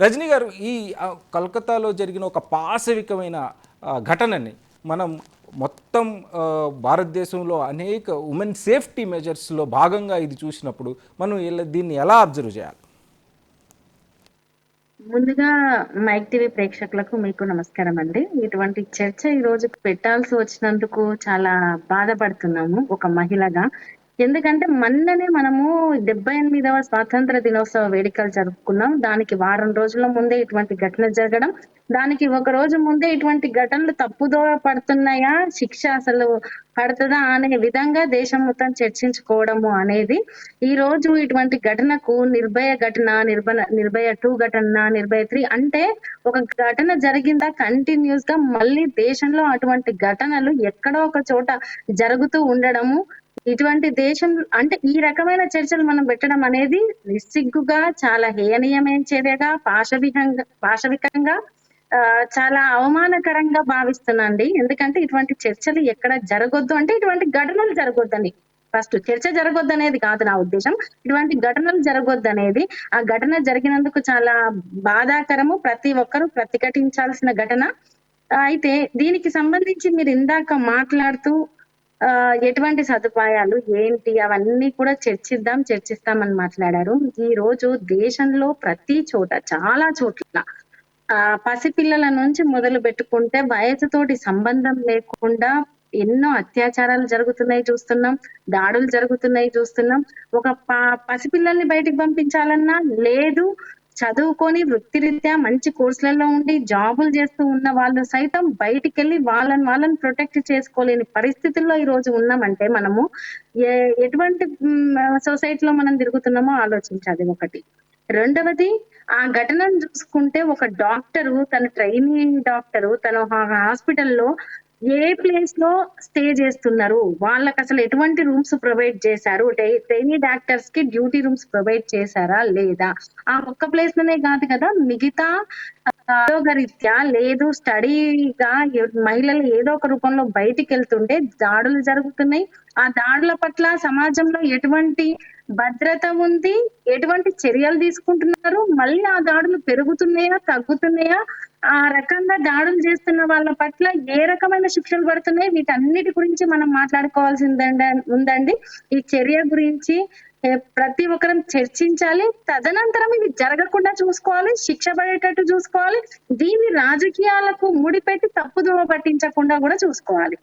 రజనీ గారు, ఈ కలకత్తాలో జరిగిన ఒక పాశవికమైన ఘటనని మనం మొత్తం భారతదేశంలో అనేక ఉమెన్ సేఫ్టీ మెజర్స్లో భాగంగా ఇది చూసినప్పుడు మనం దీన్ని ఎలా అబ్జర్వ్ చేయాలి? ముందుగా మైక్ టీవీ ప్రేక్షకులకు మీకు నమస్కారం అండి. ఇటువంటి చర్చ ఈ రోజు పెట్టాల్సి వచ్చినందుకు చాలా బాధపడుతున్నాము ఒక మహిళగా. ఎందుకంటే మొన్ననే మనము 78వ స్వాతంత్ర దినోత్సవ వేడుకలు జరుపుకున్నాం. దానికి వారం రోజుల ముందే ఇటువంటి ఘటన జరగడం, దానికి ఒక రోజు ముందే ఇటువంటి ఘటనలు తప్పుదోవ పడుతున్నాయా, శిక్ష అసలు పడుతుందా అనే విధంగా దేశం మొత్తం చర్చించుకోవడము అనేది ఈ రోజు ఇటువంటి ఘటనకు నిర్భయ ఘటన, నిర్భయ 2 ఘటన, నిర్భయ 3 అంటే ఒక ఘటన జరిగిందా కంటిన్యూస్ గా మళ్ళీ దేశంలో అటువంటి ఘటనలు ఎక్కడో ఒక చోట జరుగుతూ ఉండడము, ఇటువంటి దేశం అంటే ఈ రకమైన చర్చలు మనం పెట్టడం అనేది నిస్సిగ్గుగా, చాలా హేయనీయమైన చర్యగా, పాశవికంగా చాలా అవమానకరంగా భావిస్తున్నాండి. ఎందుకంటే ఇటువంటి చర్చలు ఎక్కడ జరగొద్దు, అంటే ఇటువంటి ఘటనలు జరగొద్దని. ఫస్ట్ చర్చ జరగొద్దనేది కాదు నా ఉద్దేశం. ఇటువంటి ఘటనలు జరగొద్దనేది. ఆ ఘటన జరిగినందుకు చాలా బాధాకరము. ప్రతి ఒక్కరూ ప్రతిఘటించాల్సిన ఘటన. అయితే దీనికి సంబంధించి మీరు ఇందాక మాట్లాడుతూ ఎటువంటి సదుపాయాలు ఏంటి అవన్నీ కూడా చర్చిస్తామని మాట్లాడారు. ఈ రోజు దేశంలో ప్రతి చోట, చాలా చోట్ల పసిపిల్లల నుంచి మొదలు పెట్టుకుంటే వయసుతోటి సంబంధం లేకుండా ఎన్నో అత్యాచారాలు జరుగుతున్నాయి చూస్తున్నాం, దాడులు జరుగుతున్నాయి చూస్తున్నాం. ఒక పసిపిల్లల్ని బయటికి పంపించాలన్నా లేదు, చదువుకొని వృత్తిరీత్యా మంచి కోర్సులలో ఉండి జాబులు చేస్తూ ఉన్న వాళ్ళు సైతం బయటికెళ్ళి వాళ్ళని ప్రొటెక్ట్ చేసుకోలేని పరిస్థితుల్లో ఈ రోజు ఉన్నామంటే మనము ఎటువంటి సొసైటీలో మనం తిరుగుతున్నామో ఆలోచించాలి ఒకటి. రెండవది, ఆ ఘటనను చూసుకుంటే ఒక డాక్టరు, తన ట్రైనింగ్ డాక్టరు తన హాస్పిటల్లో ఏ ప్లేస్ లో స్టే చేస్తున్నారు, వాళ్ళకి అసలు ఎటువంటి రూమ్స్ ప్రొవైడ్ చేశారు, ట్రైనీ డాక్టర్స్ కి డ్యూటీ రూమ్స్ ప్రొవైడ్ చేశారా లేదా, ఆ ఒక్క ప్లేస్ లోనే కాదు కదా, మిగతా ఆరోగ్యరీత్యా లేదు స్టడీగా మహిళలు ఏదో ఒక రూపంలో బయటికి వెళ్తుంటే దాడులు జరుగుతున్నాయి. ఆ దాడుల పట్ల సమాజంలో ఎటువంటి భద్రత ఉంది, ఎటువంటి చర్యలు తీసుకుంటున్నారు, మళ్ళీ ఆ దాడులు పెరుగుతున్నాయా, తగ్గుతున్నాయా, ఆ రకంగా దాడులు చేస్తున్న వాళ్ళ పట్ల ఏ రకమైన శిక్షలు పడుతున్నాయి, వీటన్నిటి గురించి మనం ఉందండి. ఈ చర్య గురించి ప్రతి ఒక్కరం చర్చించాలి. తదనంతరం ఇది జరగకుండా చూసుకోవాలి, శిక్ష పడేటట్టు చూసుకోవాలి. దీన్ని రాజకీయాలకు ముడిపెట్టి తప్పుదోవ పట్టించకుండా కూడా చూసుకోవాలి.